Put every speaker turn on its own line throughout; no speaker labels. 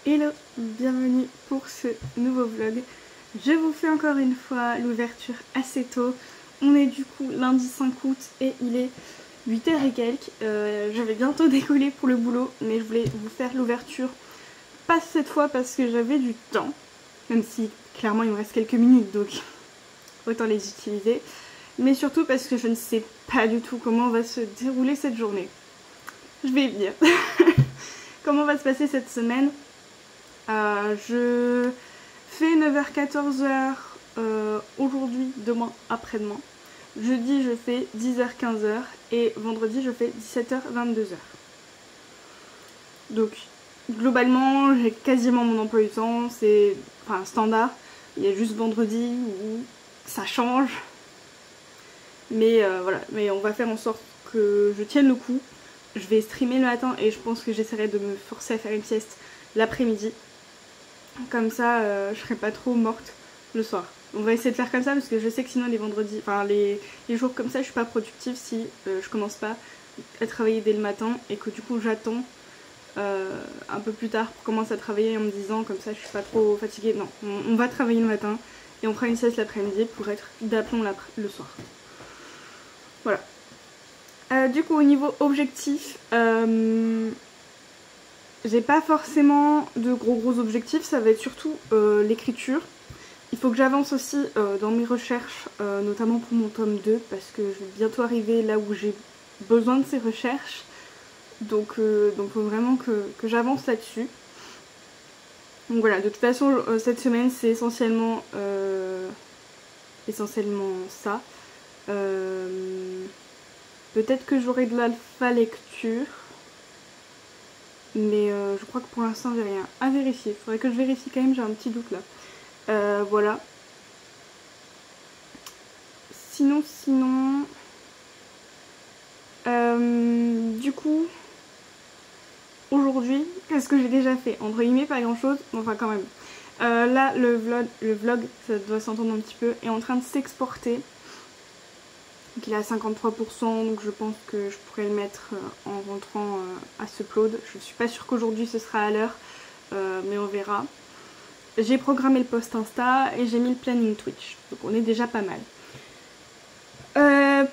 Hello, bienvenue pour ce nouveau vlog. Je vous fais encore une fois l'ouverture assez tôt. On est du coup lundi 5 août et il est 8h et quelques. Je vais bientôt décoller pour le boulot, mais je voulais vous faire l'ouverture pas cette fois parce que j'avais du temps, même si clairement il me reste quelques minutes donc autant les utiliser, mais surtout parce que je ne sais pas du tout comment va se dérouler cette journée. Je vais y venir. Comment va se passer cette semaine? Je fais 9h-14h aujourd'hui, demain, après-demain. Jeudi, je fais 10h-15h et vendredi, je fais 17h-22h. Donc, globalement, j'ai quasiment mon emploi du temps. C'est enfin standard. Il y a juste vendredi où ça change. Mais voilà, mais on va faire en sorte que je tienne le coup. Je vais streamer le matin et je pense que j'essaierai de me forcer à faire une sieste l'après-midi. Comme ça, je serai pas trop morte le soir. On va essayer de faire comme ça parce que je sais que sinon les vendredis, enfin les jours comme ça, je suis pas productive si je commence pas à travailler dès le matin et que du coup j'attends un peu plus tard pour commencer à travailler en me disant comme ça je suis pas trop fatiguée. Non, on va travailler le matin et on fera une sieste l'après-midi pour être d'aplomb le soir. Voilà. Du coup au niveau objectif, j'ai pas forcément de gros objectifs, ça va être surtout l'écriture. Il faut que j'avance aussi dans mes recherches, notamment pour mon tome 2, parce que je vais bientôt arriver là où j'ai besoin de ces recherches. Donc faut vraiment que j'avance là-dessus. Donc voilà, de toute façon cette semaine c'est essentiellement ça. Peut-être que j'aurai de l'alpha lecture. Mais je crois que pour l'instant j'ai rien à vérifier. Faudrait que je vérifie quand même, j'ai un petit doute là. Voilà. Sinon, du coup, aujourd'hui, qu'est-ce que j'ai déjà fait? Entre guillemets, pas grand chose, enfin quand même. Là, le vlog, ça doit s'entendre un petit peu, est en train de s'exporter. Donc il est à 53%, donc je pense que je pourrais le mettre en rentrant à ce upload. Je suis pas sûre qu'aujourd'hui ce sera à l'heure, mais on verra. J'ai programmé le post Insta et j'ai mis le planning Twitch, donc on est déjà pas mal.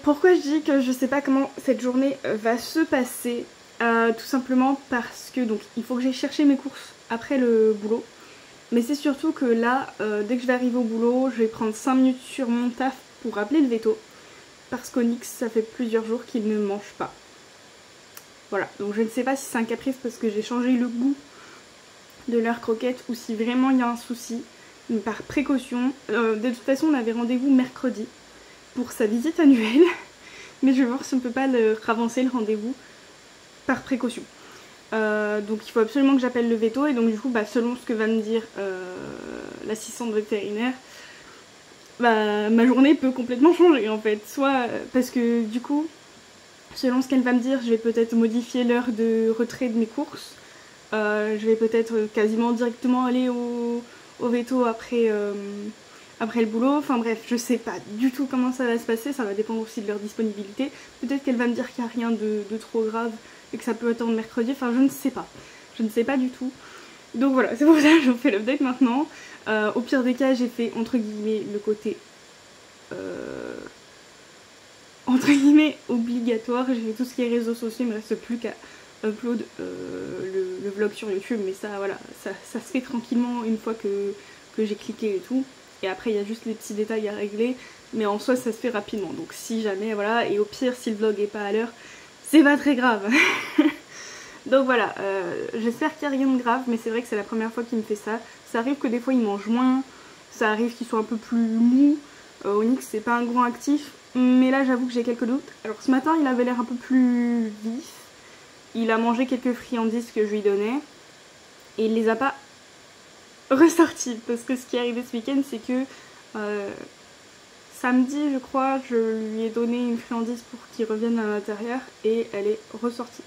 Pourquoi je dis que je sais pas comment cette journée va se passer? Tout simplement parce que donc il faut que j'aille chercher mes courses après le boulot. Mais c'est surtout que là, dès que je vais arriver au boulot, je vais prendre 5 minutes sur mon taf pour appeler le veto. Parce qu'Onyx, ça fait plusieurs jours qu'il ne mange pas. Voilà, donc je ne sais pas si c'est un caprice parce que j'ai changé le goût de leurs croquettes ou si vraiment il y a un souci. Mais par précaution, de toute façon on avait rendez-vous mercredi pour sa visite annuelle. Mais je vais voir si on peut pas le ravancer le rendez-vous par précaution. Donc il faut absolument que j'appelle le veto et donc du coup selon ce que va me dire l'assistante vétérinaire, ma journée peut complètement changer en fait. Soit parce que du coup, selon ce qu'elle va me dire, je vais peut-être modifier l'heure de retrait de mes courses. Je vais peut-être quasiment directement aller au veto après le boulot. Enfin bref, je sais pas du tout comment ça va se passer. Ça va dépendre aussi de leur disponibilité. Peut-être qu'elle va me dire qu'il n'y a rien de trop grave et que ça peut attendre mercredi. Enfin je ne sais pas. Je ne sais pas du tout. Donc voilà, c'est pour ça que je vous fais l'update maintenant. Au pire des cas, j'ai fait entre guillemets le côté entre guillemets obligatoire. J'ai fait tout ce qui est réseaux sociaux, il me reste plus qu'à upload le vlog sur YouTube, mais ça voilà, ça se fait tranquillement une fois que j'ai cliqué et tout. Et après il y a juste les petits détails à régler, mais en soi ça se fait rapidement, donc si jamais, voilà, et au pire si le vlog est pas à l'heure, c'est pas très grave. Donc voilà, j'espère qu'il n'y a rien de grave, mais c'est vrai que c'est la première fois qu'il me fait ça. Ça arrive que des fois il mange moins, ça arrive qu'il soit un peu plus mou. Onyx c'est pas un grand actif, mais là j'avoue que j'ai quelques doutes. Alors ce matin il avait l'air un peu plus vif, il a mangé quelques friandises que je lui donnais, et il les a pas ressortis, parce que ce qui est arrivé ce week-end c'est que samedi je crois, je lui ai donné une friandise pour qu'il revienne à l'intérieur, et elle est ressortie.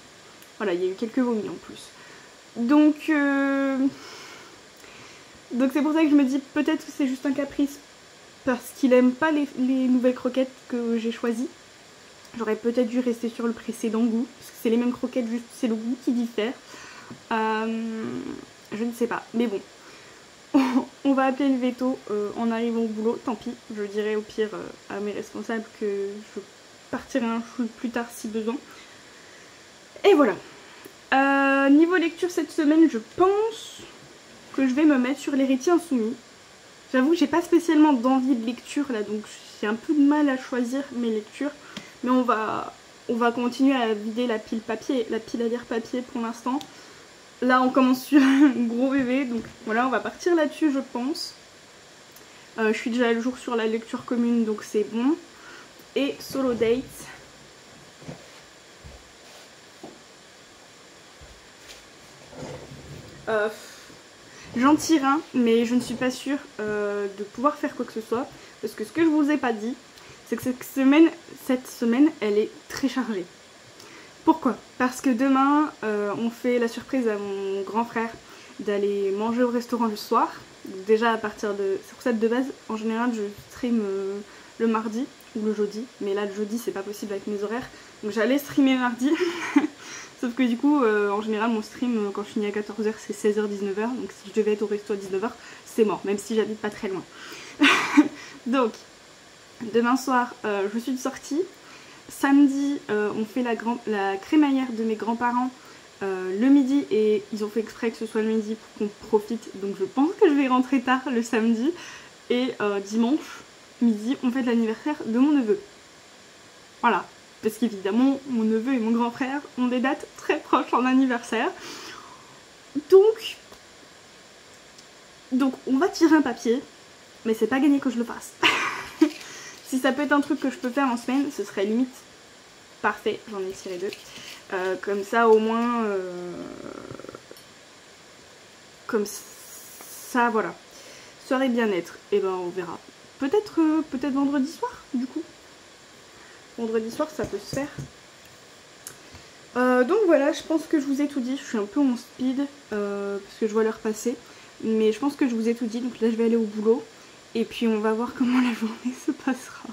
Voilà, il y a eu quelques vomis en plus. Donc c'est pour ça que je me dis peut-être que c'est juste un caprice parce qu'il aime pas les nouvelles croquettes que j'ai choisies. J'aurais peut-être dû rester sur le précédent goût, parce que c'est les mêmes croquettes, juste c'est le goût qui diffère. Je ne sais pas, mais bon. On va appeler le veto en arrivant au boulot, tant pis. Je dirai au pire à mes responsables que je partirai un peu plus tard si besoin. Et voilà. Niveau lecture cette semaine, je pense que je vais me mettre sur l'héritier insoumis. J'avoue que j'ai pas spécialement d'envie de lecture là, donc j'ai un peu de mal à choisir mes lectures. Mais on va continuer à vider la pile papier, la pile à lire papier pour l'instant. Là on commence sur un gros bébé, donc voilà, on va partir là-dessus je pense. Je suis déjà à jour sur la lecture commune, donc c'est bon. Et Solo Date. J'en tire un, mais je ne suis pas sûre de pouvoir faire quoi que ce soit. Parce que ce que je vous ai pas dit, c'est que cette semaine, elle est très chargée. Pourquoi? Parce que demain, on fait la surprise à mon grand frère d'aller manger au restaurant le soir. Donc déjà à partir de... C'est pour ça que de base, en général, je stream le mardi ou le jeudi. Mais là, le jeudi, c'est pas possible avec mes horaires. Donc j'allais streamer mardi. Sauf que du coup, en général, mon stream, quand je finis à 14h, c'est 16h-19h. Donc si je devais être au resto à 19h, c'est mort, même si j'habite pas très loin. Donc, demain soir, je suis de sortie. Samedi, on fait la crémaillère de mes grands-parents le midi. Et ils ont fait exprès que ce soit le midi pour qu'on profite. Donc je pense que je vais rentrer tard le samedi. Et dimanche, midi, on fait l'anniversaire de mon neveu. Voilà. Parce qu'évidemment, mon neveu et mon grand frère ont des dates très proches en anniversaire. Donc on va tirer un papier, mais c'est pas gagné que je le fasse. Si ça peut être un truc que je peux faire en semaine, ce serait limite parfait. J'en ai tiré 2. Comme ça, au moins... comme ça, voilà. Soirée bien-être. Et ben, on verra. Peut-être vendredi soir, du coup. Vendredi soir, ça peut se faire. Donc voilà, je pense que je vous ai tout dit. Je suis un peu en speed parce que je vois l'heure passer. Mais je pense que je vous ai tout dit. Donc là, je vais aller au boulot. Et puis, on va voir comment la journée se passera.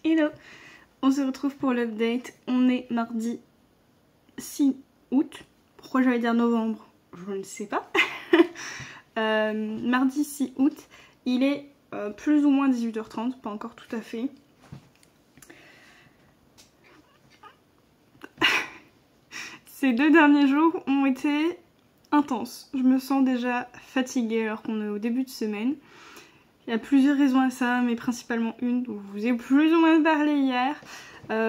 Hello, on se retrouve pour l'update. On est mardi 6 août. Pourquoi j'allais dire novembre? Je ne sais pas. Mardi 6 août, il est plus ou moins 18h30, pas encore tout à fait. Ces 2 derniers jours ont été intenses. Je me sens déjà fatiguée alors qu'on est au début de semaine. Il y a plusieurs raisons à ça, mais principalement une dont je vous ai plus ou moins parlé hier.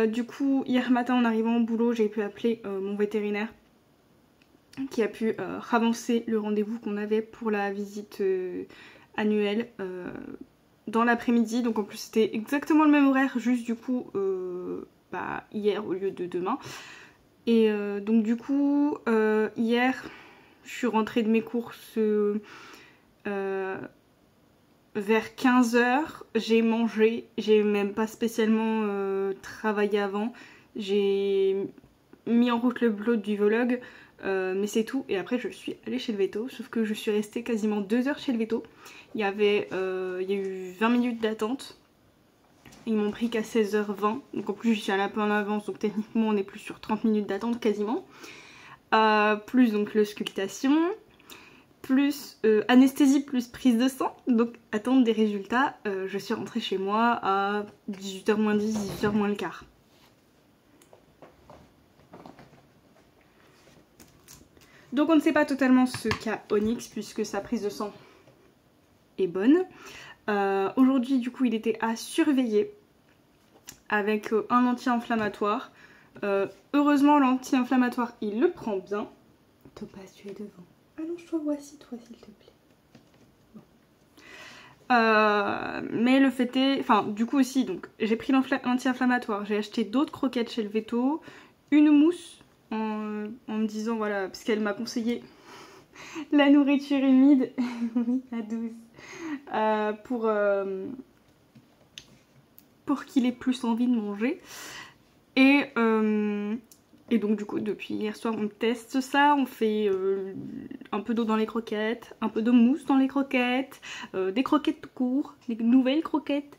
Du coup, hier matin en arrivant au boulot, j'ai pu appeler mon vétérinaire qui a pu ravancer le rendez-vous qu'on avait pour la visite annuelle dans l'après-midi. Donc en plus c'était exactement le même horaire, juste du coup hier au lieu de demain. Et donc du coup hier je suis rentrée de mes courses vers 15h, j'ai mangé, j'ai même pas spécialement travaillé avant, j'ai mis en route le blog du vlog, mais c'est tout. Et après je suis allée chez le veto, sauf que je suis restée quasiment 2 heures chez le veto. Il y a eu 20 minutes d'attente, ils m'ont pris qu'à 16h20, donc en plus je suis allée un peu en avance, donc techniquement on est plus sur 30 minutes d'attente quasiment. Plus donc l'auscultation, plus anesthésie plus prise de sang, donc attendre des résultats. Je suis rentrée chez moi à 18h moins 10, 18h moins le quart. Donc on ne sait pas totalement ce qu'a Onyx puisque sa prise de sang est bonne. Aujourd'hui du coup il était à surveiller avec un anti-inflammatoire. Heureusement l'anti-inflammatoire il le prend bien. Topaz, tu es devant. Allonge-toi, voici toi s'il te plaît. Bon. Mais le fait est, enfin du coup aussi, donc j'ai pris l'anti-inflammatoire, j'ai acheté d'autres croquettes chez le veto, une mousse en me disant voilà, parce qu'elle m'a conseillé la nourriture humide, oui la douce, pour qu'il ait plus envie de manger. Et donc du coup depuis hier soir on teste ça, on fait un peu d'eau dans les croquettes, un peu de mousse dans les croquettes, des croquettes tout court, des nouvelles croquettes,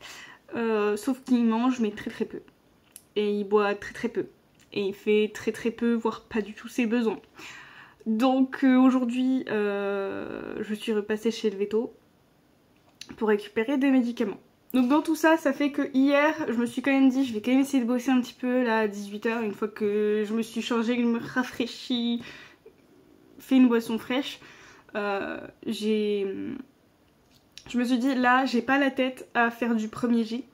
sauf qu'il mange mais très peu. Et il boit très peu. Et il fait très peu, voire pas du tout ses besoins. Donc aujourd'hui je suis repassée chez le veto pour récupérer des médicaments. Donc dans tout ça, ça fait que hier, je me suis quand même dit, je vais quand même essayer de bosser un petit peu là à 18h, une fois que je me suis changée, me rafraîchie, fait une boisson fraîche. Je me suis dit là, j'ai pas la tête à faire du premier jet,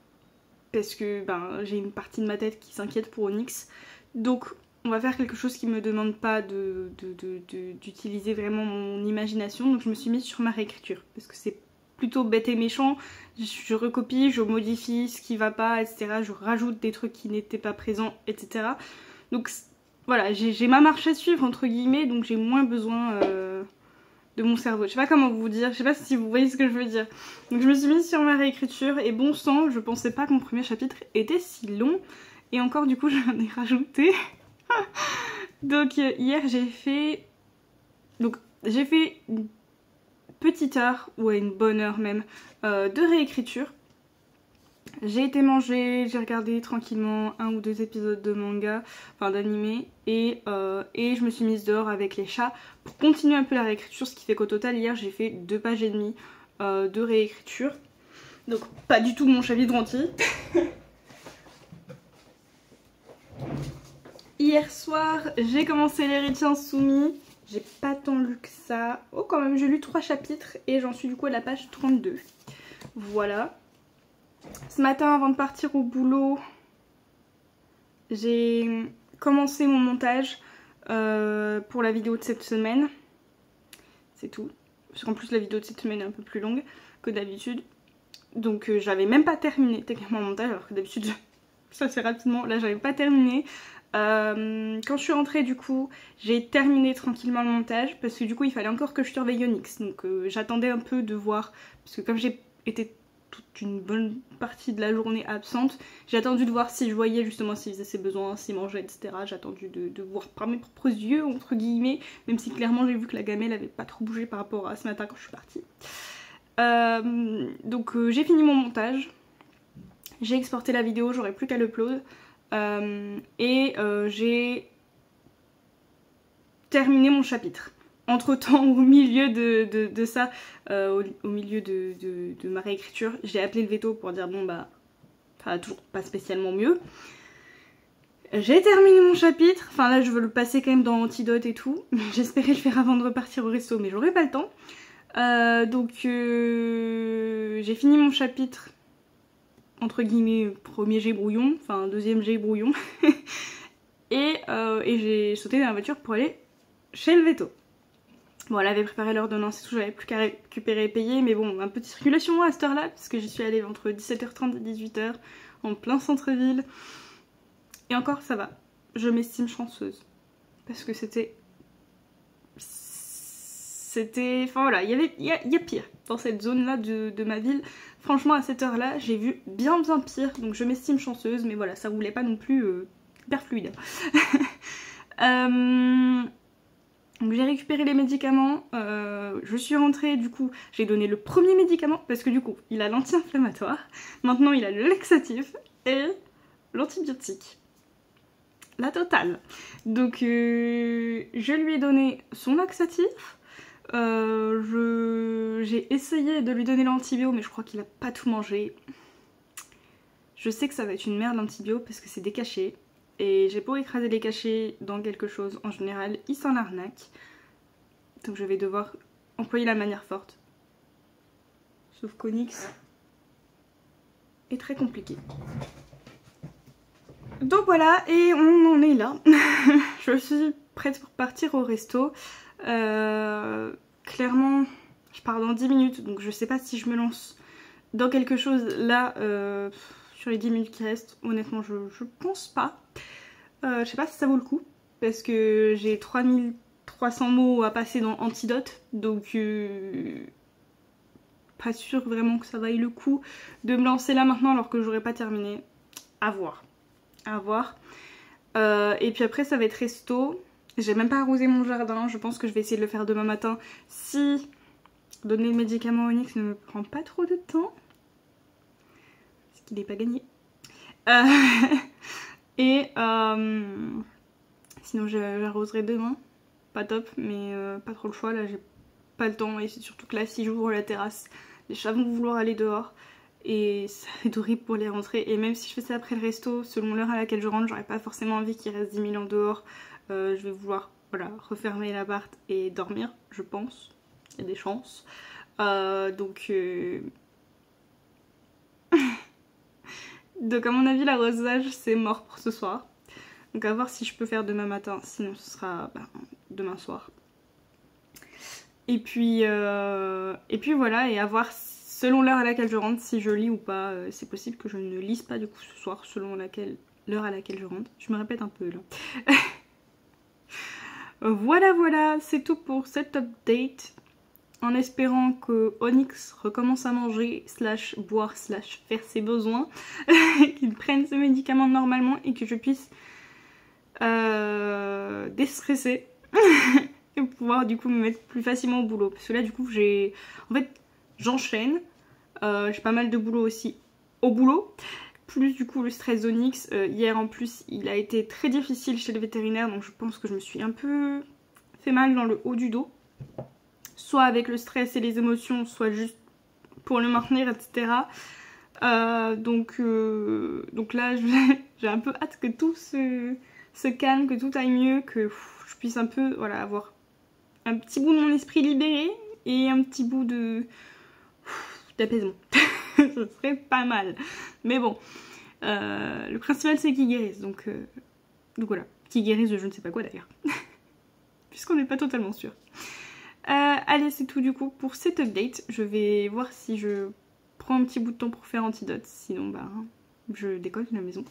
parce que j'ai une partie de ma tête qui s'inquiète pour Onyx. Donc on va faire quelque chose qui me demande pas d'utiliser vraiment mon imagination. Donc je me suis mise sur ma réécriture, parce que c'est plutôt bête et méchant, je recopie, je modifie ce qui va pas, etc. Je rajoute des trucs qui n'étaient pas présents, etc. Donc voilà, j'ai ma marche à suivre entre guillemets, donc j'ai moins besoin de mon cerveau. Je sais pas comment vous dire, je sais pas si vous voyez ce que je veux dire. Donc je me suis mise sur ma réécriture et bon sang, je pensais pas que mon premier chapitre était si long. Et encore du coup j'en ai rajouté. Donc hier j'ai fait une petite heure, ouais une bonne heure même, de réécriture. J'ai été manger, j'ai regardé tranquillement 1 ou 2 épisodes de manga, enfin d'anime, et je me suis mise dehors avec les chats pour continuer un peu la réécriture, ce qui fait qu'au total hier j'ai fait 2 pages et demie de réécriture. Donc pas du tout mon chapitre entier. Hier soir j'ai commencé l'Héritier Insoumis. J'ai pas tant lu que ça. Oh quand même j'ai lu 3 chapitres et j'en suis du coup à la page 32. Voilà. Ce matin avant de partir au boulot, j'ai commencé mon montage pour la vidéo de cette semaine. C'est tout. Parce qu'en plus la vidéo de cette semaine est un peu plus longue que d'habitude. Donc j'avais même pas terminé techniquement mon montage alors que d'habitude ça c'est rapidement. Là j'avais pas terminé. Quand je suis rentrée du coup j'ai terminé tranquillement le montage parce que du coup il fallait encore que je surveille Onyx, donc j'attendais un peu de voir parce que comme j'ai été toute une bonne partie de la journée absente, j'ai attendu de voir si je voyais justement s'il faisait ses besoins, s'il mangeait, etc. J'ai attendu de voir par mes propres yeux entre guillemets, même si clairement j'ai vu que la gamelle avait pas trop bougé par rapport à ce matin quand je suis partie. Donc j'ai fini mon montage. J'ai exporté la vidéo, j'aurai plus qu'à l'upload. J'ai terminé mon chapitre. Entre temps, au milieu de ça, au milieu de ma réécriture, j'ai appelé le veto pour dire bon bah, ça va toujours pas spécialement mieux. J'ai terminé mon chapitre, enfin là je veux le passer quand même dans Antidote et tout. J'espérais le faire avant de repartir au resto mais j'aurais pas le temps. J'ai fini mon chapitre, entre guillemets, premier jet brouillon, enfin deuxième jet brouillon. et j'ai sauté dans la voiture pour aller chez le veto. Bon, elle avait préparé l'ordonnance et tout, j'avais plus qu'à récupérer et payer, mais bon, un peu de circulation à cette heure-là, parce que j'y suis allée entre 17h30 et 18h, en plein centre-ville. Et encore, ça va. Je m'estime chanceuse. Parce que c'était... Enfin voilà, il y a pire dans cette zone-là de ma ville. Franchement, à cette heure-là, j'ai vu bien pire. Donc je m'estime chanceuse, mais voilà, ça roulait pas non plus hyper fluide. Donc j'ai récupéré les médicaments. Je suis rentrée, du coup, j'ai donné le premier médicament. Parce que du coup, il a l'anti-inflammatoire. Maintenant, il a le laxatif et l'antibiotique. La totale. Donc je lui ai donné son laxatif. J'ai essayé de lui donner l'antibio mais je crois qu'il a pas tout mangé. Je sais que ça va être une merde l'antibio parce que c'est des cachets. Et j'ai beau écraser les cachets dans quelque chose, en général il s'en arnaque. Donc je vais devoir employer la manière forte. Sauf qu'Onyx est très compliqué. Donc voilà, et on en est là. Je suis prête pour partir au resto. Clairement, je pars dans 10 minutes, donc je sais pas si je me lance dans quelque chose là, sur les 10 minutes qui restent. Honnêtement, je pense pas. Je sais pas si ça vaut le coup, parce que j'ai 3300 mots à passer dans Antidote, donc pas sûr vraiment que ça vaille le coup de me lancer là maintenant alors que j'aurais pas terminé. À voir. À voir. Et puis après ça va être resto. J'ai même pas arrosé mon jardin. Je pense que je vais essayer de le faire demain matin. Si donner le médicament à Onyx ne me prend pas trop de temps. Parce qu'il n'est pas gagné. Sinon j'arroserai demain. Pas top, mais pas trop le choix. Là j'ai pas le temps. Et c'est surtout que là si j'ouvre la terrasse, les chats vont vouloir aller dehors. Et ça va être horrible pour les rentrer. Et même si je fais ça après le resto, selon l'heure à laquelle je rentre, j'aurais pas forcément envie qu'il reste 10 000 ans dehors. Je vais vouloir voilà, refermer l'appart et dormir, je pense. Il y a des chances. Donc à mon avis l'arrosage c'est mort pour ce soir. Donc à voir si je peux faire demain matin, sinon ce sera demain soir. Et puis voilà, et à voir selon l'heure à laquelle je rentre, si je lis ou pas. C'est possible que je ne lise pas du coup ce soir, selon l'heure à laquelle je rentre. Je me répète un peu là. Voilà, c'est tout pour cet update. En espérant que Onyx recommence à manger, / boire, / faire ses besoins. Qu'il prenne ses médicaments normalement et que je puisse déstresser. Et pouvoir du coup me mettre plus facilement au boulot. Parce que là du coup en fait j'enchaîne. J'ai pas mal de boulot aussi au boulot. Plus du coup le stress d'Onyx. Hier en plus il a été très difficile chez le vétérinaire. Donc je pense que je me suis un peu fait mal dans le haut du dos. Soit avec le stress et les émotions, soit juste pour le maintenir, etc. Donc là j'ai un peu hâte que tout se calme, que tout aille mieux, que je puisse un peu voilà, avoir un petit bout de mon esprit libéré et un petit bout d'apaisement. Ce serait pas mal. Mais bon, le principal c'est qu'ils guérissent, donc voilà. Qu'ils guérissent de je ne sais pas quoi d'ailleurs. Puisqu'on n'est pas totalement sûr. Allez, c'est tout du coup pour cet update. Je vais voir si je prends un petit bout de temps pour faire Antidote. Sinon, je décolle de la maison.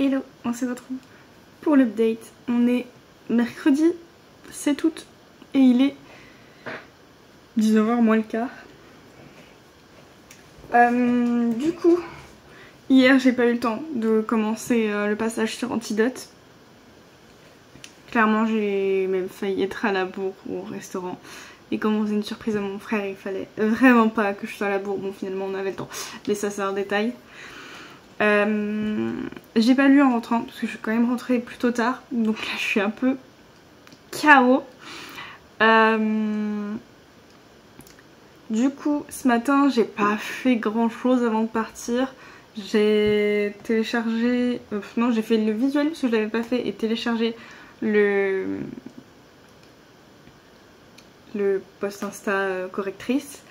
Hello, on se retrouve pour l'update. On est mercredi 7 août et il est 19h moins le quart. Du coup, hier j'ai pas eu le temps de commencer le passage sur Antidote. Clairement j'ai même failli être à la bourre au restaurant. Et comme on faisait une surprise à mon frère, il fallait vraiment pas que je sois à la bourre. Bon, finalement on avait le temps, mais ça c'est un détail. J'ai pas lu en rentrant parce que je suis quand même rentrée plutôt tard, donc là je suis un peu KO. Du coup ce matin j'ai pas fait grand chose avant de partir. J'ai téléchargé, non j'ai fait le visuel parce que je l'avais pas fait, et téléchargé le post Insta correctrice.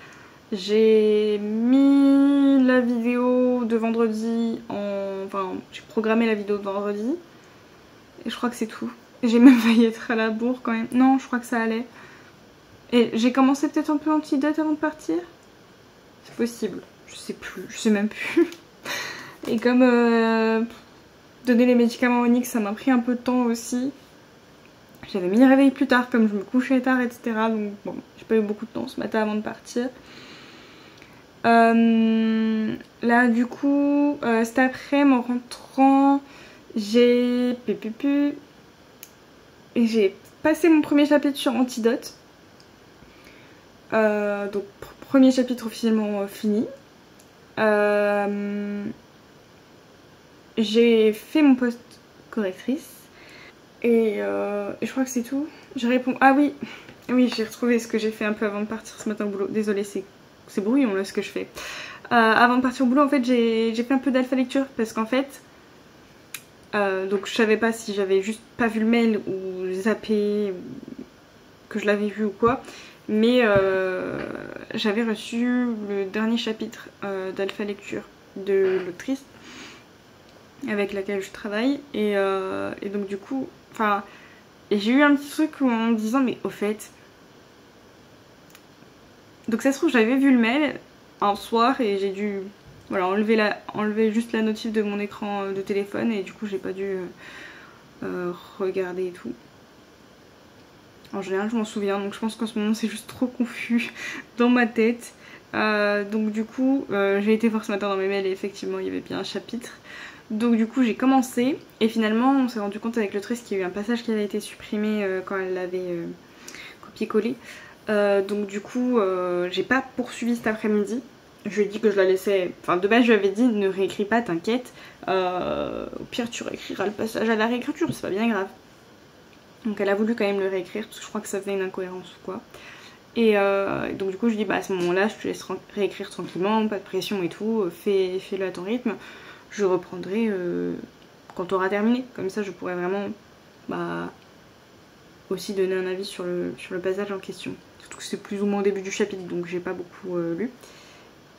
J'ai mis la vidéo de vendredi enfin j'ai programmé la vidéo de vendredi et je crois que c'est tout. J'ai même failli être à la bourre quand même. Non, je crois que ça allait. Et j'ai commencé peut-être un peu Antidote avant de partir. C'est possible, je sais plus, je sais même plus. Et comme donner les médicaments à Onyx ça m'a pris un peu de temps aussi. J'avais mis le réveil plus tard comme je me couchais tard, etc. Donc bon, j'ai pas eu beaucoup de temps ce matin avant de partir. Là du coup cet après-midi en rentrant j'ai passé mon premier chapitre sur Antidote, donc premier chapitre officiellement fini. J'ai fait mon post correctrice et je crois que c'est tout. Je réponds, ah oui j'ai retrouvé ce que j'ai fait un peu avant de partir ce matin au boulot, désolée c'est brouillon là ce que je fais. Avant de partir au boulot en fait j'ai fait un peu d'alpha lecture parce qu'en fait donc je savais pas si j'avais juste pas vu le mail ou zappé, que je l'avais vu ou quoi, mais j'avais reçu le dernier chapitre d'alpha lecture de l'autrice avec laquelle je travaille et donc du coup enfin j'ai eu un petit truc en me disant mais au fait, donc ça se trouve j'avais vu le mail un soir et j'ai dû voilà, enlever juste la notif de mon écran de téléphone et du coup j'ai pas dû regarder et tout. En général je m'en souviens, donc je pense qu'en ce moment c'est juste trop confus dans ma tête. Donc du coup j'ai été voir ce matin dans mes mails et effectivement il y avait bien un chapitre. Donc du coup j'ai commencé et finalement on s'est rendu compte avec l'autrice qu'il y a eu un passage qui avait été supprimé quand elle l'avait copié-collé. Donc du coup j'ai pas poursuivi cet après-midi. Je lui ai dit que je la laissais, enfin de base je lui avais dit ne réécris pas, t'inquiète, au pire tu réécriras le passage à la réécriture, c'est pas bien grave. Donc elle a voulu quand même le réécrire parce que je crois que ça faisait une incohérence ou quoi. Et donc du coup je dis bah à ce moment là je te laisse réécrire tranquillement, pas de pression et tout, fais-le à ton rythme, je reprendrai quand tu auras terminé, comme ça je pourrais vraiment bah aussi donner un avis sur le passage en question. Surtout que c'est plus ou moins au début du chapitre, donc j'ai pas beaucoup lu.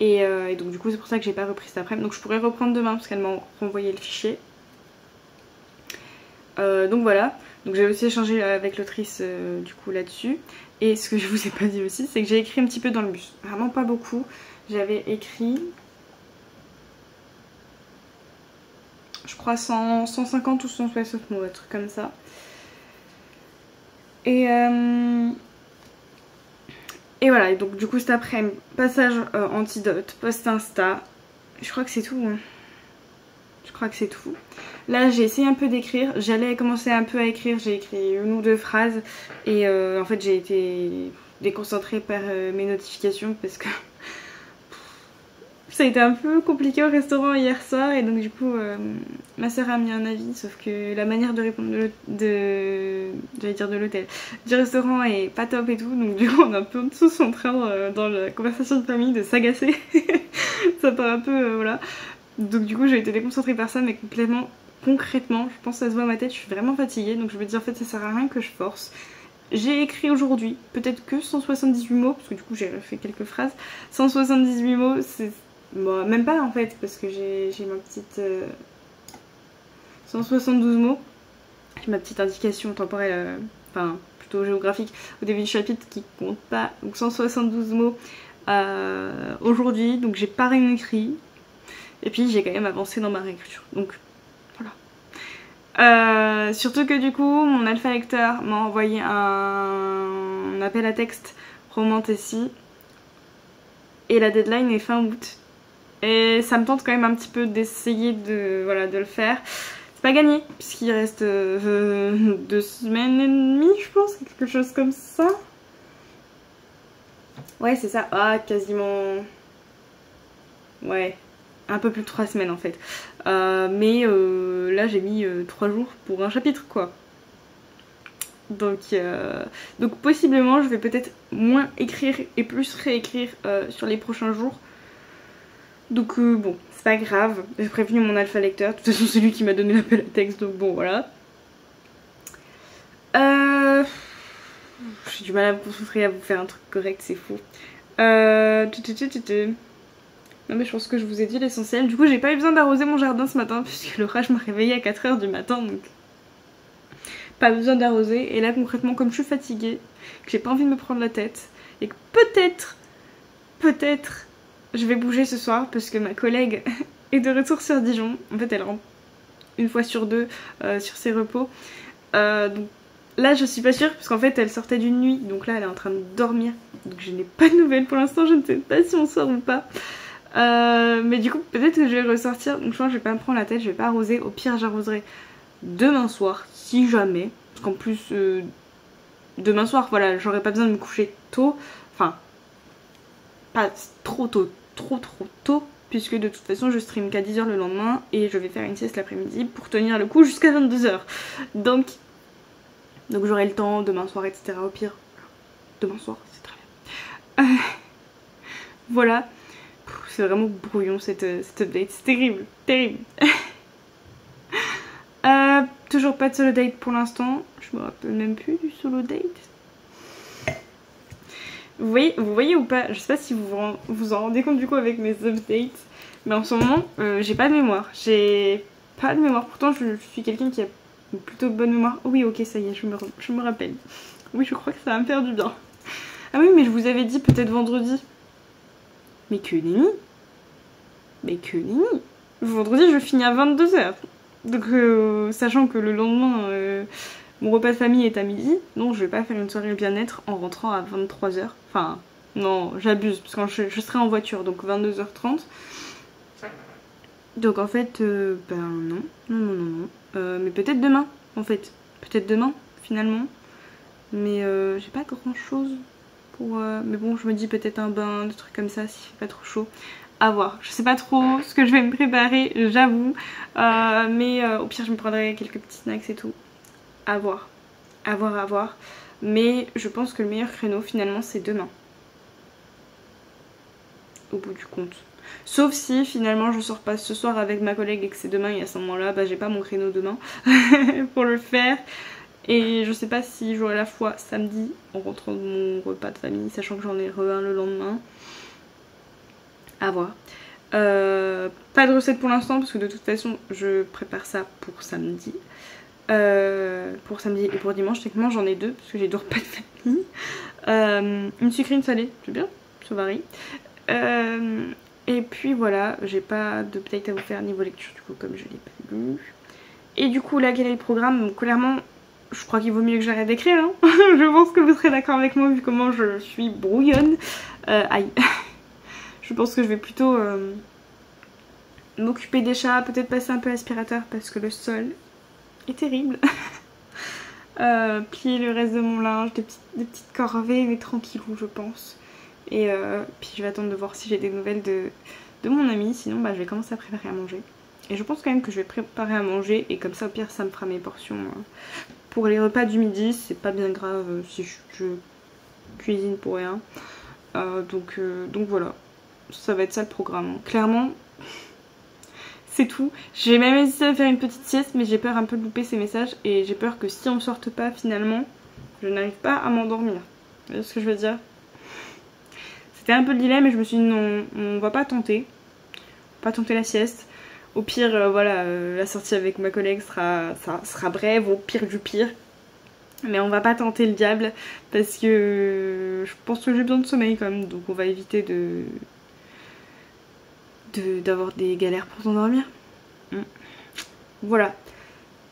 Et donc du coup c'est pour ça que j'ai pas repris cet après-midi. Donc je pourrais reprendre demain parce qu'elle m'a renvoyé le fichier. Donc voilà. Donc j'ai aussi échangé avec l'autrice du coup là-dessus. Et ce que je vous ai pas dit aussi, c'est que j'ai écrit un petit peu dans le bus. Vraiment pas beaucoup. J'avais écrit, je crois 150 ou 160 mots, un truc comme ça. Et voilà, et donc du coup cet après-midi, passage antidote, post Insta. Je crois que c'est tout. Hein. Je crois que c'est tout. Là j'ai essayé un peu d'écrire, j'allais commencer un peu à écrire, j'ai écrit 1 ou 2 phrases. Et en fait j'ai été déconcentrée par mes notifications parce que ça a été un peu compliqué au restaurant hier soir. Et donc du coup ma soeur a mis un avis, sauf que la manière de répondre j'allais dire de l'hôtel, du restaurant est pas top et tout. Donc du coup on est un peu tous en train dans la conversation de famille de s'agacer. Ça part un peu voilà. Donc du coup j'ai été déconcentrée par ça, mais complètement, concrètement je pense que ça se voit à ma tête, je suis vraiment fatiguée. Donc je me dis en fait ça sert à rien que je force. J'ai écrit aujourd'hui peut-être que 178 mots, parce que du coup j'ai fait quelques phrases. 178 mots, c'est... Bon, même pas en fait, parce que j'ai ma petite... 172 mots. J'ai ma petite indication temporelle, enfin plutôt géographique, au début du chapitre qui compte pas. Donc 172 mots aujourd'hui, donc j'ai pas rien écrit. Et puis j'ai quand même avancé dans ma réécriture, donc voilà. Surtout que du coup mon alpha lecteur m'a envoyé un appel à texte Romantasy et la deadline est fin août. Et ça me tente quand même un petit peu d'essayer de, voilà, de le faire. C'est pas gagné, puisqu'il reste 2 semaines et demie, je pense, quelque chose comme ça. Ouais, c'est ça. Ah, quasiment... Ouais, un peu plus de 3 semaines en fait. Mais là, j'ai mis 3 jours pour un chapitre, quoi. Donc possiblement, je vais peut-être moins écrire et plus réécrire sur les prochains jours. Donc bon, c'est pas grave, j'ai prévenu mon alpha lecteur, de toute façon c'est lui qui m'a donné l'appel à texte, donc bon voilà. J'ai du mal à me concentrer à vous faire un truc correct, c'est fou. Non mais je pense que je vous ai dit l'essentiel. Du coup j'ai pas eu besoin d'arroser mon jardin ce matin puisque l'orage m'a réveillée à 4 h du matin, donc pas besoin d'arroser. Et là concrètement comme je suis fatiguée, que j'ai pas envie de me prendre la tête et que peut-être je vais bouger ce soir parce que ma collègue est de retour sur Dijon. En fait elle rentre 1 fois sur 2 sur ses repos. Donc là je suis pas sûre parce qu'en fait elle sortait d'une nuit. Donc là elle est en train de dormir. Donc je n'ai pas de nouvelles pour l'instant, je ne sais pas si on sort ou pas. Mais du coup peut-être que je vais ressortir. Donc je pense que je vais pas me prendre la tête, je vais pas arroser. Au pire j'arroserai demain soir si jamais. Parce qu'en plus demain soir voilà, j'aurais pas besoin de me coucher tôt. Enfin pas trop tôt, trop tôt, puisque de toute façon je stream qu'à 10 h le lendemain et je vais faire une sieste l'après-midi pour tenir le coup jusqu'à 22 h. Donc j'aurai le temps demain soir, etc. Au pire, demain soir, c'est très bien. Voilà, c'est vraiment brouillon cette update, c'est terrible, terrible. Toujours pas de solo date pour l'instant, je me rappelle même plus du solo date. Vous voyez ou pas, je sais pas si vous en rendez compte du coup avec mes updates, mais en ce moment j'ai pas de mémoire, pourtant je suis quelqu'un qui a une plutôt bonne mémoire. Oh oui ok ça y est, je me rappelle, oui je crois que ça va me faire du bien. Ah oui mais je vous avais dit peut-être vendredi, mais que nenni, vendredi je finis à 22 h, donc sachant que le lendemain mon repas de famille est à midi, donc je vais pas faire une soirée bien-être en rentrant à 23 h. Enfin, non, j'abuse, parce que je serai en voiture, donc 22 h 30. Donc en fait, ben non. Mais peut-être demain, en fait. Peut-être demain, finalement. Mais j'ai pas grand-chose pour... Mais bon, je me dis peut-être un bain, des trucs comme ça, s'il fait pas trop chaud. À voir. Je sais pas trop ce que je vais me préparer, j'avoue. Mais au pire, je me prendrai quelques petits snacks et tout. À voir. Mais je pense que le meilleur créneau finalement c'est demain. Au bout du compte. Sauf si finalement je sors pas ce soir avec ma collègue et que c'est demain et à ce moment là bah j'ai pas mon créneau demain pour le faire. Et je sais pas si j'aurai la foi samedi en rentrant de mon repas de famille, sachant que j'en ai un le lendemain. À voir. Pas de recette pour l'instant parce que de toute façon je prépare ça pour samedi. Pour samedi et pour dimanche, techniquement j'en ai 2 parce que j'ai 2 repas de famille. Une sucrée, une salée, c'est bien, ça varie. Et puis voilà, j'ai pas d'update à vous faire niveau lecture du coup comme je l'ai pas lu. Et du coup là quel est le programme? Donc clairement je crois qu'il vaut mieux que j'arrête d'écrire hein. Je pense que vous serez d'accord avec moi vu comment je suis brouillonne. Aïe. Je pense que je vais plutôt m'occuper des chats, peut-être passer un peu l'aspirateur parce que le sol est terrible. Plier le reste de mon linge, des petites corvées mais tranquillou je pense. Et puis je vais attendre de voir si j'ai des nouvelles de mon ami, sinon bah, je vais commencer à préparer à manger. Et je pense quand même que je vais préparer à manger et comme ça au pire ça me fera mes portions pour les repas du midi. C'est pas bien grave si je cuisine pour rien. Donc voilà, ça va être ça le programme. Clairement, c'est tout. J'ai même hésité à faire une petite sieste mais j'ai peur un peu de louper ces messages et j'ai peur que si on ne sorte pas finalement, je n'arrive pas à m'endormir. Vous voyez ce que je veux dire? C'était un peu le dilemme et je me suis dit non, on va pas tenter. Pas tenter la sieste. Au pire, voilà, la sortie avec ma collègue sera brève, au pire du pire. Mais on va pas tenter le diable parce que je pense que j'ai besoin de sommeil quand même. Donc on va éviter d'avoir des galères pour s'endormir. Voilà.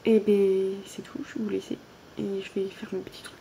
Et ben c'est tout, je vais vous laisser. Et je vais faire mes petits trucs.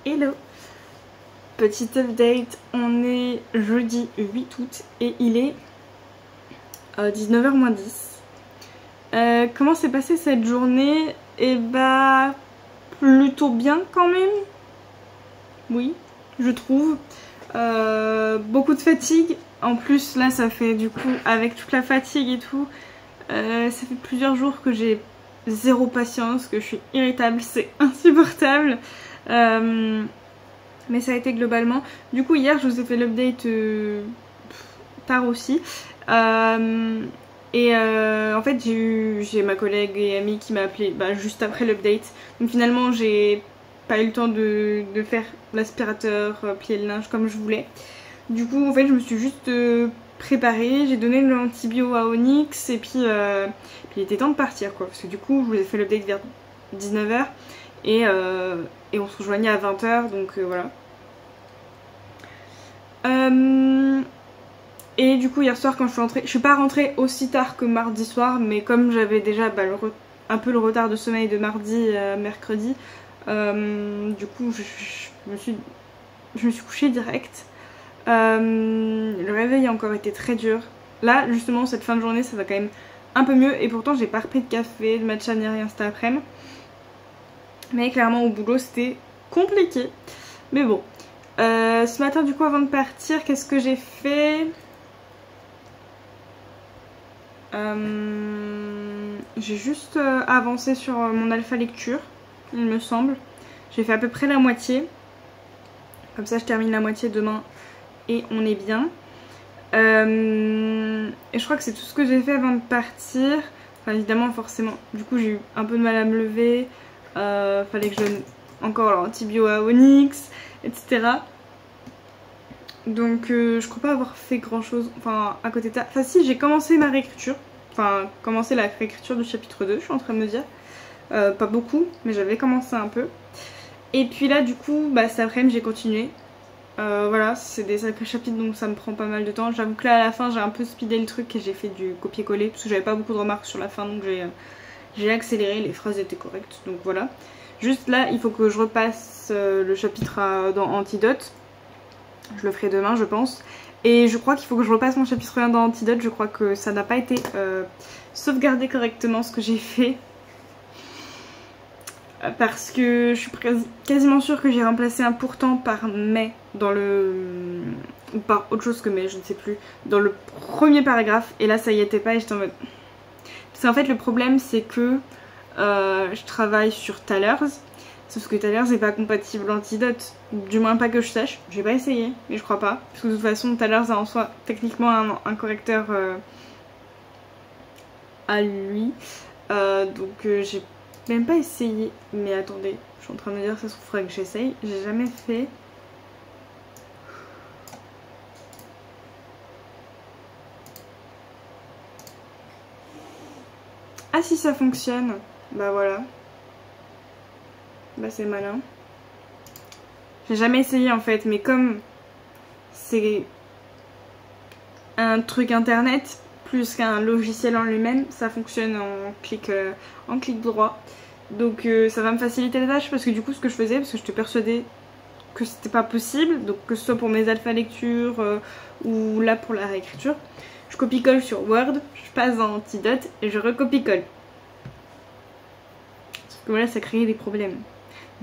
Hello! Petite update, on est jeudi 8 août et il est 19h moins 10. Comment s'est passée cette journée? Eh bah, plutôt bien quand même. Oui, je trouve. Beaucoup de fatigue. En plus, là, ça fait du coup, avec toute la fatigue et tout, ça fait plusieurs jours que j'ai zéro patience, que je suis irritable, c'est insupportable. Mais ça a été globalement. Du coup hier je vous ai fait l'update tard aussi. En fait j'ai ma collègue et amie qui m'a appelé juste après l'update. Donc finalement j'ai pas eu le temps de faire l'aspirateur, plier le linge comme je voulais. Du coup en fait je me suis juste préparée, j'ai donné l'antibio à Onyx et puis il était temps de partir quoi. Parce que du coup je vous ai fait l'update vers 19h. Et on se rejoignait à 20h donc voilà. Et du coup hier soir quand je suis rentrée, je suis pas rentrée aussi tard que mardi soir, mais comme j'avais déjà un peu le retard de sommeil de mardi à mercredi, du coup je me suis couchée direct. Le réveil a encore été très dur. Là justement cette fin de journée ça va quand même un peu mieux, et pourtant j'ai pas repris de café, de matcha ni rien cet après-midi. Mais clairement au boulot c'était compliqué. Mais bon. Ce matin du coup avant de partir, qu'est-ce que j'ai fait? J'ai juste avancé sur mon alpha lecture, il me semble. J'ai fait à peu près la moitié. Comme ça je termine la moitié demain et on est bien. Et je crois que c'est tout ce que j'ai fait avant de partir. Enfin évidemment forcément, du coup j'ai eu un peu de mal à me lever. Fallait que je donne encore l'antibio à Onyx, etc. Donc je crois pas avoir fait grand chose, enfin à côté de ça. Enfin si, j'ai commencé ma réécriture. Enfin commencé la réécriture du chapitre 2, je suis en train de me dire. Pas beaucoup, mais j'avais commencé un peu. Et puis là du coup, bah cet après-midi j'ai continué. Voilà, c'est des sacrés chapitres donc ça me prend pas mal de temps. J'avoue que là à la fin j'ai un peu speedé le truc et j'ai fait du copier-coller parce que j'avais pas beaucoup de remarques sur la fin, donc j'ai accéléré, les phrases étaient correctes, donc voilà. Juste là il faut que je repasse le chapitre dans Antidote. Je le ferai demain je pense. Et je crois qu'il faut que je repasse mon chapitre 1 dans Antidote. Je crois que ça n'a pas été sauvegardé correctement ce que j'ai fait. Parce que je suis quasiment sûre que j'ai remplacé un pourtant par mais dans le... ou par autre chose que mais, je ne sais plus. Dans le premier paragraphe. Et là ça y était pas et j'étais en mode... Parce qu'en fait le problème c'est que je travaille sur Thalers. Sauf que Thalers n'est pas compatible Antidote. Du moins pas que je sache. J'ai pas essayé, mais je crois pas. Parce que de toute façon Thalers a en soi techniquement un correcteur à lui. Donc j'ai même pas essayé. Mais attendez, je suis en train de me dire que ça se trouve faudrait que j'essaye. J'ai jamais fait. Ah si ça fonctionne. Bah voilà. Bah c'est malin. J'ai jamais essayé en fait, mais comme c'est un truc internet plus qu'un logiciel en lui-même, ça fonctionne en clic droit. Donc ça va me faciliter la tâche parce que du coup ce que je faisais, parce que j'étais persuadée que c'était pas possible, donc que ce soit pour mes alpha lectures ou là pour la réécriture, je copie-colle sur Word, je passe dans Antidote et je recopie-colle. Sauf que voilà, ça créait des problèmes.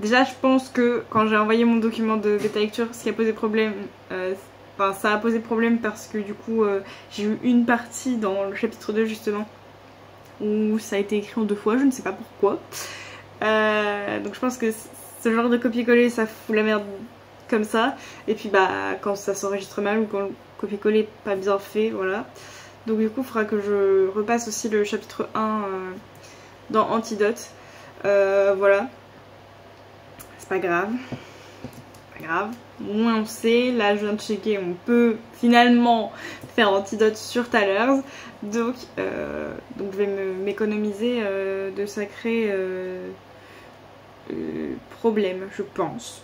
Déjà je pense que quand j'ai envoyé mon document de bêta lecture, ce qui a posé problème, enfin ça a posé problème parce que du coup j'ai eu une partie dans le chapitre 2 justement où ça a été écrit en 2 fois, je ne sais pas pourquoi. Donc je pense que ce genre de copier-coller ça fout la merde comme ça. Et puis bah quand ça s'enregistre mal ou quand le copier-coller n'est pas bien fait, voilà. Donc du coup il faudra que je repasse aussi le chapitre 1 dans Antidote. Voilà. C'est pas grave. Pas grave. Au moins on sait. Là je viens de checker, on peut finalement faire Antidote sur Thalers. Donc je vais m'économiser de sacrés problèmes, je pense.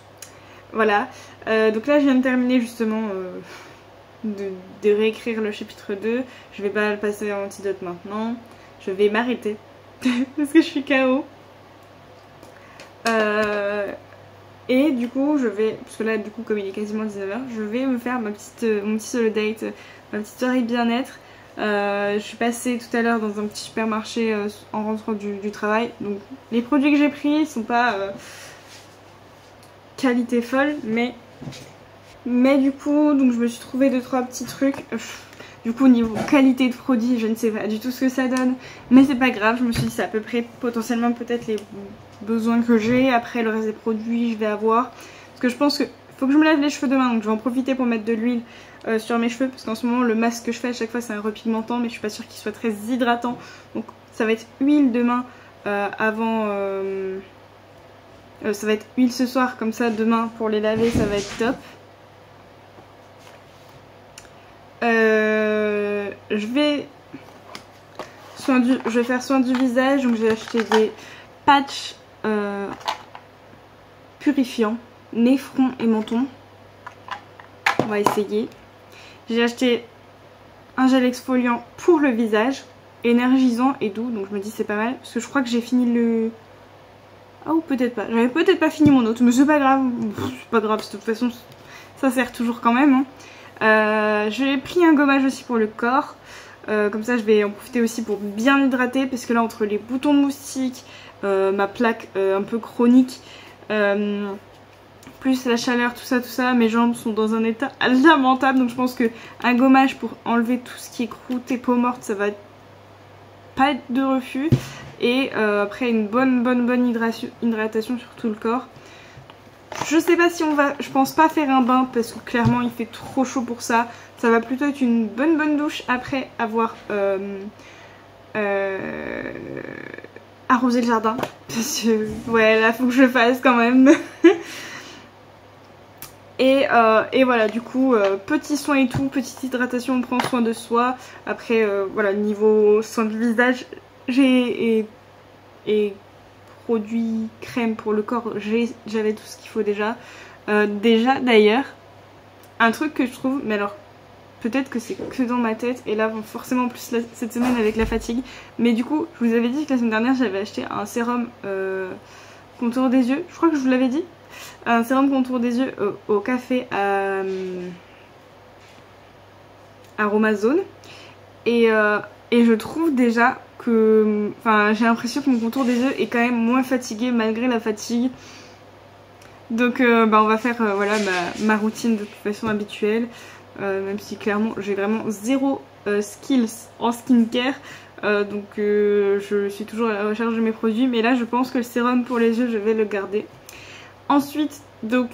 Voilà. Donc là je viens de terminer justement de réécrire le chapitre 2. Je vais pas le passer en Antidote maintenant. Je vais m'arrêter. Parce que je suis KO. Et du coup je vais, parce que là du coup comme il est quasiment 19h, je vais me faire mon petit solo date, ma petite soirée bien-être. Je suis passée tout à l'heure dans un petit supermarché en rentrant du travail. Donc les produits que j'ai pris sont pas qualité folle, mais du coup donc je me suis trouvé 2-3 petits trucs. Du coup niveau qualité de produit je ne sais pas du tout ce que ça donne, mais c'est pas grave. Je me suis dit c'est à peu près potentiellement peut-être les besoins que j'ai. Après le reste des produits je vais avoir, parce que je pense que faut que je me lave les cheveux demain, donc je vais en profiter pour mettre de l'huile sur mes cheveux, parce qu'en ce moment le masque que je fais à chaque fois c'est un repigmentant, mais je suis pas sûre qu'il soit très hydratant, donc ça va être huile demain avant ça va être huile ce soir, comme ça demain pour les laver ça va être top. Je vais faire soin du visage, donc j'ai acheté des patchs purifiants, nez, front et menton. va essayer. J'ai acheté un gel exfoliant pour le visage, énergisant et doux, donc je me dis c'est pas mal. Parce que je crois que j'ai fini le... Ah ou peut-être pas, j'avais peut-être pas fini mon autre, mais c'est pas grave. C'est pas grave, de toute façon ça sert toujours quand même. J'ai pris un gommage aussi pour le corps. Comme ça je vais en profiter aussi pour bien hydrater, parce que là entre les boutons de moustiques, ma plaque un peu chronique, plus la chaleur, tout ça, mes jambes sont dans un état lamentable. Donc je pense que un gommage pour enlever tout ce qui est croûte et peau morte, ça va pas être de refus. Et après une bonne hydratation sur tout le corps. Je sais pas si on va, je pense pas faire un bain parce que clairement il fait trop chaud pour ça. Ça va plutôt être une bonne douche après avoir arrosé le jardin. Parce que ouais, là faut que je le fasse quand même. Et voilà, du coup, petit soin et tout, petite hydratation, on prend soin de soi. Après, voilà, niveau soin de visage, et produits crème pour le corps, j'avais tout ce qu'il faut déjà. Déjà, d'ailleurs, un truc que je trouve, mais alors, peut-être que c'est que dans ma tête, et là, forcément, plus cette semaine avec la fatigue. Mais du coup, je vous avais dit que la semaine dernière, j'avais acheté un sérum contour des yeux. Je crois que je vous l'avais dit. Un sérum contour des yeux au café à Aromazone. Et je trouve déjà que... Enfin, j'ai l'impression que mon contour des yeux est quand même moins fatigué malgré la fatigue. Donc on va faire voilà, ma routine de toute façon habituelle. Même si clairement j'ai vraiment zéro skills en skincare. Donc je suis toujours à la recherche de mes produits. Mais là je pense que le sérum pour les yeux je vais le garder. Ensuite, donc,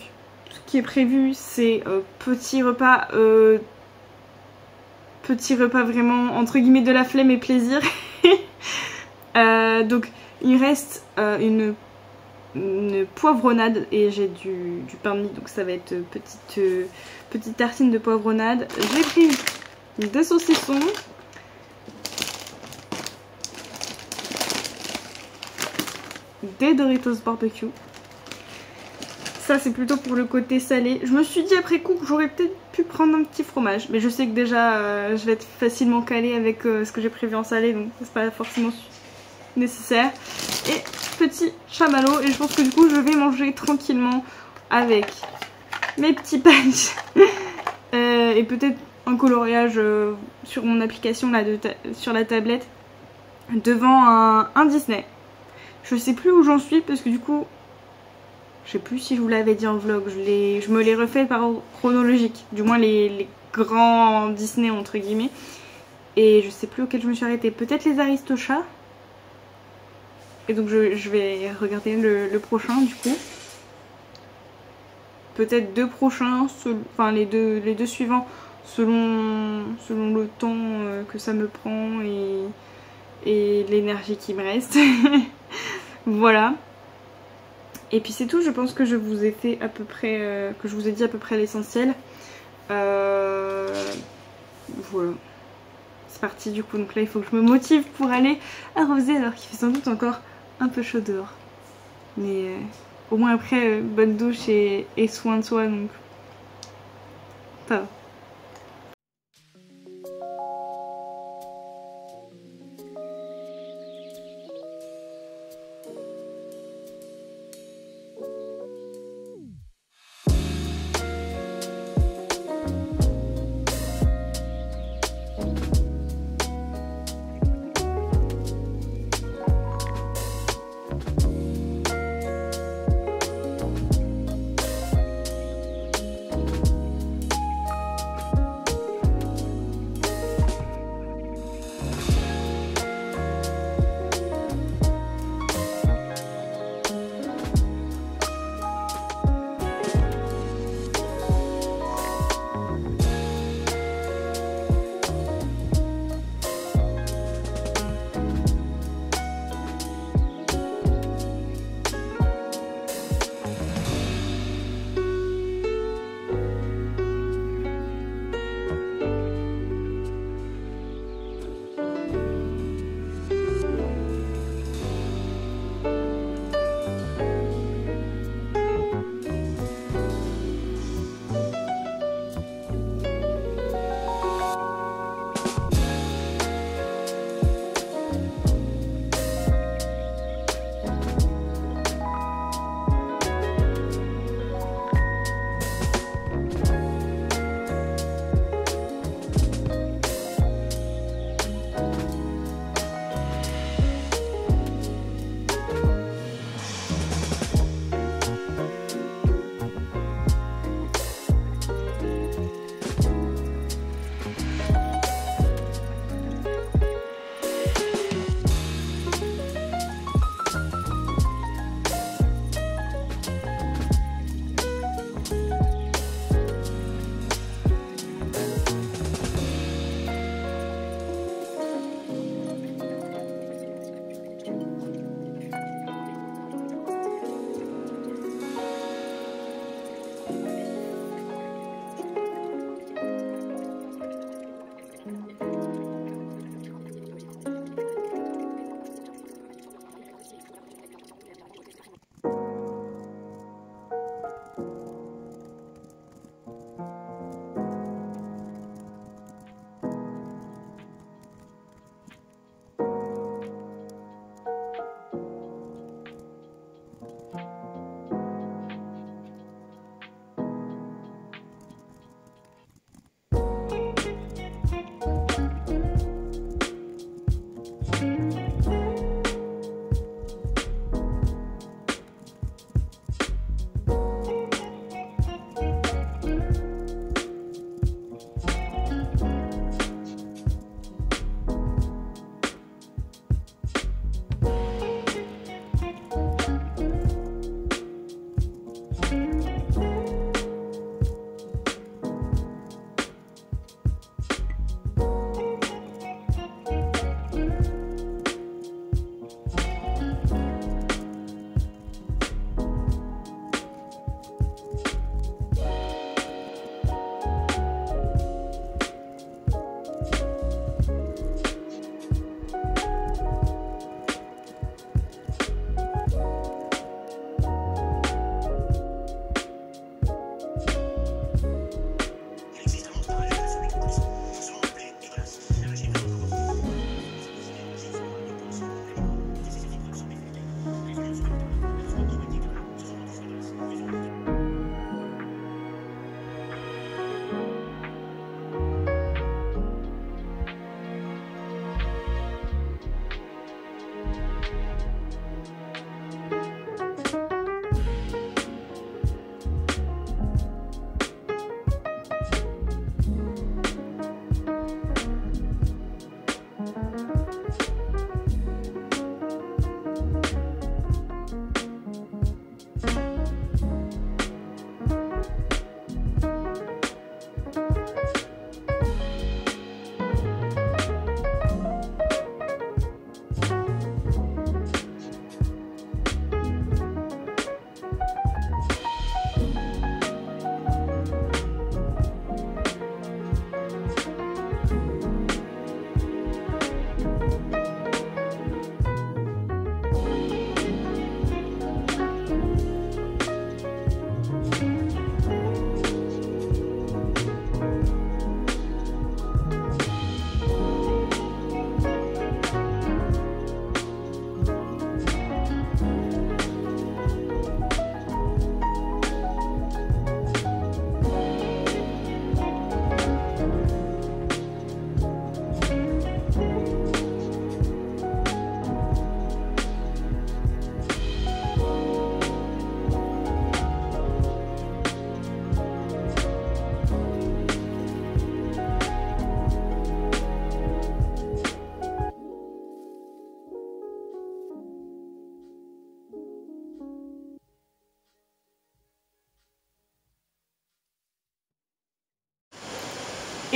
ce qui est prévu, c'est petit repas vraiment, entre guillemets, de la flemme et plaisir. Donc, il reste une poivronnade et j'ai du pain de mie, donc ça va être petite tartine de poivronnade. J'ai pris des saucissons. Des Doritos barbecue. Ça c'est plutôt pour le côté salé. Je me suis dit après coup que j'aurais peut-être pu prendre un petit fromage. Mais je sais que déjà je vais être facilement calée avec ce que j'ai prévu en salé. Donc c'est pas forcément nécessaire. Et petit chamallow. Et je pense que du coup je vais manger tranquillement avec mes petits patchs. Et peut-être un coloriage sur mon application là, sur la tablette. Devant un Disney. Je sais plus où j'en suis parce que du coup... Je sais plus si je vous l'avais dit en vlog, je me les refais par ordre chronologique, du moins les grands Disney entre guillemets. Et je sais plus auquel je me suis arrêtée, peut-être les Aristochats. Et donc je vais regarder le prochain du coup. Peut-être deux prochains, enfin les deux suivants selon le temps que ça me prend et l'énergie qui me reste. Voilà. Et puis c'est tout, je pense que je vous ai fait à peu près, que je vous ai dit à peu près l'essentiel. Voilà. C'est parti du coup, donc là il faut que je me motive pour aller arroser alors qu'il fait sans doute encore un peu chaud dehors. Mais au moins après, bonne douche et soin de soi, donc ça va.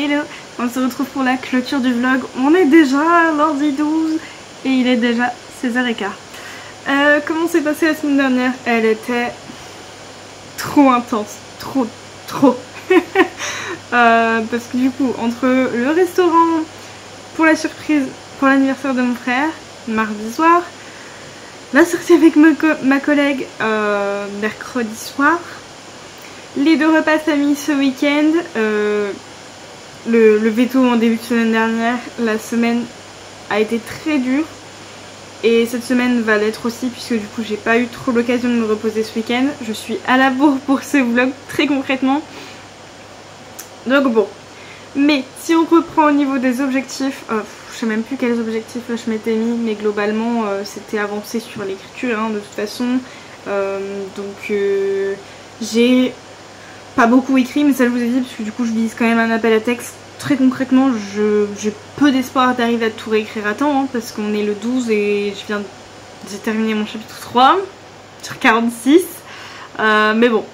Hello, on se retrouve pour la clôture du vlog. On est déjà lundi 12 et il est déjà 16h15. Comment s'est passée la semaine dernière? Elle était trop intense, trop. Parce que du coup, entre le restaurant pour la surprise pour l'anniversaire de mon frère, mardi soir, la sortie avec ma collègue mercredi soir, les 2 repas de famille ce week-end, le veto en début de semaine dernière, la semaine a été très dure et cette semaine va l'être aussi puisque du coup j'ai pas eu trop l'occasion de me reposer ce week-end. Je suis à la bourre pour ce vlog très concrètement. Donc bon, mais si on reprend au niveau des objectifs, je sais même plus quels objectifs je m'étais mis, mais globalement c'était avancé sur l'écriture hein, de toute façon. Donc j'ai pas beaucoup écrit, mais ça je vous ai dit parce que du coup je vise quand même un appel à texte. Très concrètement, j'ai peu d'espoir d'arriver à tout réécrire à temps hein, parce qu'on est le 12 et j'ai terminé mon chapitre 3 sur 46. Mais bon,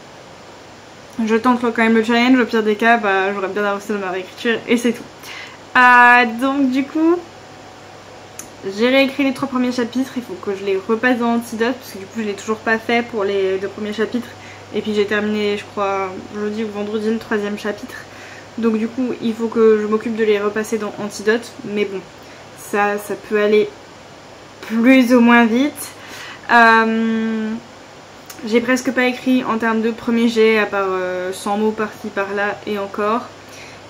je tente quand même le challenge. Au pire des cas, bah, j'aurais bien avancé dans ma réécriture et c'est tout. Donc du coup, j'ai réécrit les 3 premiers chapitres. Il faut que je les repasse dans Antidote parce que du coup je l'ai toujours pas fait pour les 2 premiers chapitres. Et puis j'ai terminé, je crois, jeudi ou vendredi le 3e chapitre. Donc du coup, il faut que je m'occupe de les repasser dans Antidote. Mais bon, ça peut aller plus ou moins vite. J'ai presque pas écrit en termes de premier jet, à part 100 mots par-ci par-là et encore.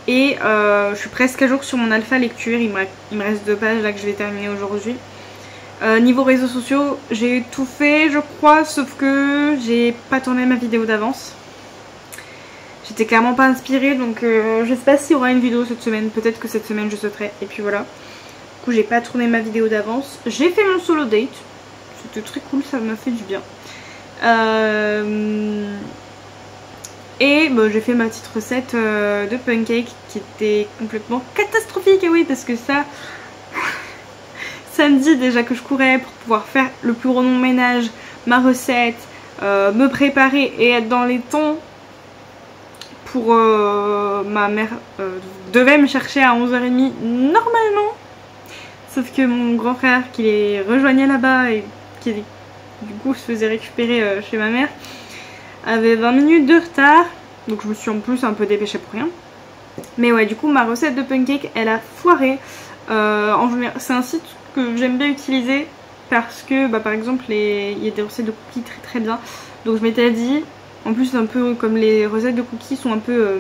Et je suis presque à jour sur mon alpha lecture. Il me reste 2 pages là que je vais terminer aujourd'hui. Niveau réseaux sociaux, j'ai tout fait je crois, sauf que j'ai pas tourné ma vidéo d'avance. J'étais clairement pas inspirée, donc je sais pas s'il y aura une vidéo cette semaine. Peut-être que cette semaine je sauterai, et puis voilà. Du coup j'ai pas tourné ma vidéo d'avance. J'ai fait mon solo date, c'était très cool, ça m'a fait du bien. Et bon, j'ai fait ma petite recette de pancake qui était complètement catastrophique, et oui, parce que ça... Samedi déjà que je courais pour pouvoir faire le plus gros nombre de ménage, ma recette, me préparer et être dans les temps pour ma mère devait me chercher à 11h30 normalement. Sauf que mon grand frère qui les rejoignait là-bas et qui du coup se faisait récupérer chez ma mère avait 20 minutes de retard. Donc je me suis en plus un peu dépêchée pour rien. Mais ouais, du coup ma recette de pancake elle a foiré. C'est un site que j'aime bien utiliser parce que bah, par exemple il y a des recettes de cookies très bien. Donc je m'étais dit, en plus un peu comme les recettes de cookies sont un peu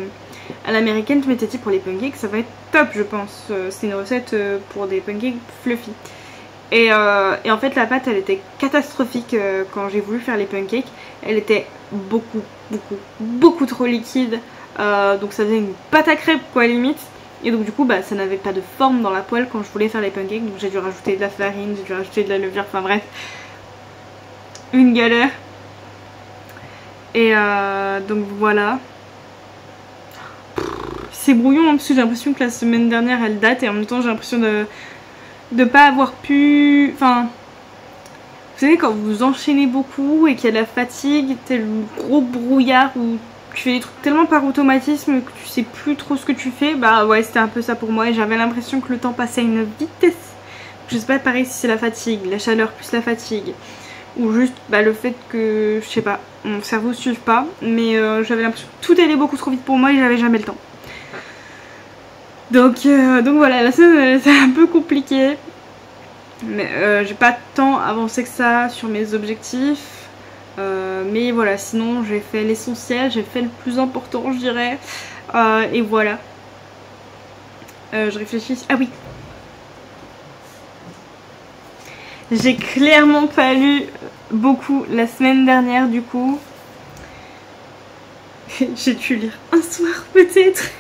à l'américaine, je m'étais dit pour les pancakes ça va être top je pense. C'est une recette pour des pancakes fluffy. Et en fait la pâte elle était catastrophique quand j'ai voulu faire les pancakes. Elle était beaucoup trop liquide. Donc ça faisait une pâte à crêpes quoi limite. Et donc du coup bah ça n'avait pas de forme dans la poêle quand je voulais faire les pancakes. Donc j'ai dû rajouter de la farine, j'ai dû rajouter de la levure, enfin bref. Une galère. Et donc voilà. C'est brouillon hein, parce que j'ai l'impression que la semaine dernière elle date. Et en même temps j'ai l'impression de pas avoir pu... Enfin... Vous savez quand vous enchaînez beaucoup et qu'il y a de la fatigue, tel le gros brouillard où tu fais des trucs tellement par automatisme que tu sais plus trop ce que tu fais. Bah ouais c'était un peu ça pour moi et j'avais l'impression que le temps passait à une vitesse. Je sais pas pareil si c'est la fatigue, la chaleur plus la fatigue. Ou juste bah, le fait que, je sais pas, mon cerveau ne suive pas. Mais j'avais l'impression que tout allait beaucoup trop vite pour moi et j'avais jamais le temps. Donc voilà, la semaine c'est un peu compliqué. Mais j'ai pas tant avancé que ça sur mes objectifs. Mais voilà, sinon j'ai fait l'essentiel, j'ai fait le plus important je dirais. Et voilà. Je réfléchis... Ah oui, j'ai clairement pas lu beaucoup la semaine dernière du coup. J'ai dû lire un soir peut-être.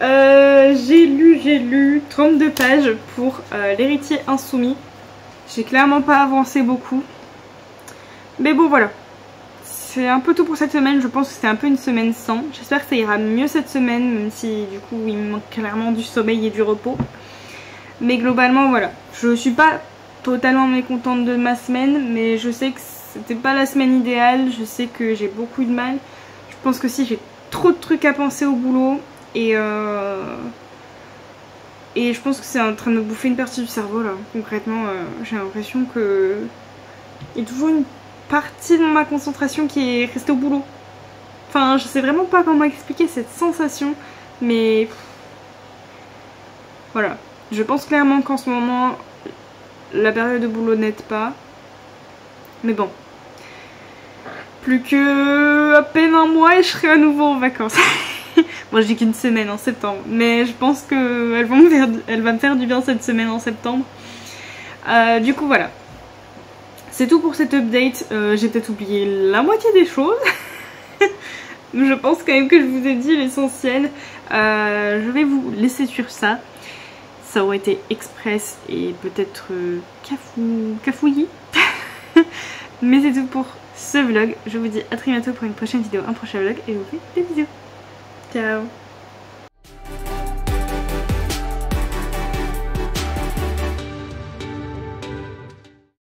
J'ai lu 32 pages pour l'héritier insoumis. J'ai clairement pas avancé beaucoup. Mais bon voilà. C'est un peu tout pour cette semaine. Je pense que c'était un peu une semaine sans. J'espère que ça ira mieux cette semaine. Même si du coup il me manque clairement du sommeil et du repos. Mais globalement voilà. Je suis pas totalement mécontente de ma semaine. Mais je sais que c'était pas la semaine idéale. Je sais que j'ai beaucoup de mal. Je pense que si j'ai trop de trucs à penser au boulot et je pense que c'est en train de me bouffer une partie du cerveau là. Concrètement, j'ai l'impression que il y a toujours une partie de ma concentration qui est restée au boulot. Enfin, je sais vraiment pas comment expliquer cette sensation, mais voilà. Je pense clairement qu'en ce moment, la période de boulot n'aide pas. Mais bon. Plus que à peine un mois et je serai à nouveau en vacances. Bon, j'ai qu'une semaine en septembre, mais je pense qu'elle va me faire du bien cette semaine en septembre. Du coup, voilà. C'est tout pour cette update. J'ai peut-être oublié la moitié des choses. Je pense quand même que je vous ai dit l'essentiel. Je vais vous laisser sur ça. Ça aurait été express et peut-être cafouillis. Mais c'est tout pour ce vlog. Je vous dis à très bientôt pour une prochaine vidéo, un prochain vlog et je vous fais des bisous. Ciao.